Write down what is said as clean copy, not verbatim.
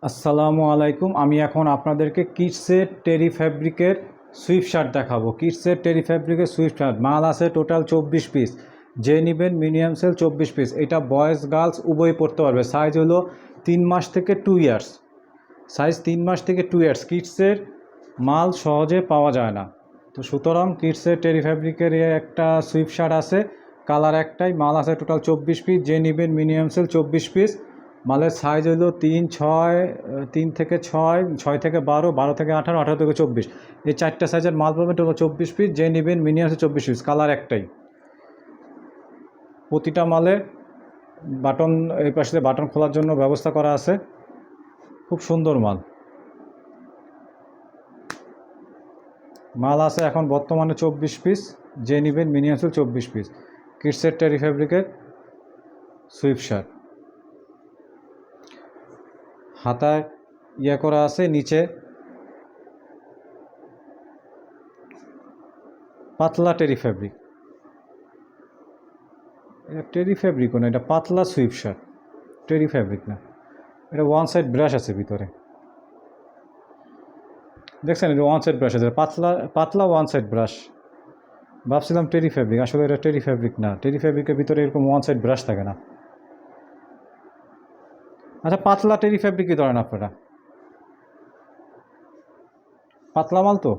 আসসালামু আলাইকুম। আমি এখন আপনাদেরকে কিডসের টেরি ফ্যাব্রিকের সুইফট শার্ট দেখাবো। কিডসের টেরি ফ্যাব্রিকের সুইফট শার্ট মাল আছে টোটাল 24 পিস। যে নেবেন মিনিমাম সেল 24 পিস। এটা বয়েজ গার্লস উভয় পড়তে পারবে। সাইজ হলো 3 মাস থেকে 2 ইয়ার্স। সাইজ 3 মাস থেকে 2 ইয়ার্স। কিডসের মাল সহজে পাওয়া যায় না, তো সুতরাং কিডসের টেরি ফ্যাব্রিকের একটা সুইফট শার্ট আছে, কালার একটাই। মাল আছে টোটাল 24 পিস। যে নেবেন মিনিমাম সেল 24 পিস। মালের সাইজ হলো 3, 6, 3 থেকে 6, 6 থেকে 12, 12 থেকে 18, 18 থেকে 24। এই চারটা সাইজের মাল পাবেন টোটাল 24 পিস। যে নেবেন মিনিমাম সেল 24 পিস। কালার একটাই। প্রতিটা মালে বাটন, এই পাশে বাটন খোলার জন্য ব্যবস্থা করা আছে। খুব সুন্দর মাল। মাল আছে এখন বর্তমানে 24 পিস। যে নেবেন মিনিমাম সেল 24 পিস। কিডসের টেরি ফ্যাব্রিকের সুইফট শার্ট। হাতায় করা আছে, নিচে পাতলা টেরি ফ্যাব্রিক। এটা টেরি ফ্যাব্রিকও না, এটা পাতলা সুইফট শার্ট, টেরি ফ্যাব্রিক না। এটা ওয়ান সাইড ব্রাশ আছে ভিতরে, দেখছেন? এটা ওয়ান সাইড ব্রাশ আছে, পাতলা পাতলা ওয়ান সাইড ব্রাশ। ভাবছিলাম টেরি ফ্যাব্রিক, আসলে এটা টেরি ফ্যাব্রিক না। টেরি ফ্যাব্রিকের ভিতরে এরকম ওয়ান সাইড ব্রাশ থাকে না। আচ্ছা, পাতলা টেরি ফ্যাব্রিকই ধরেন আপনারা, পাতলা মাল তো।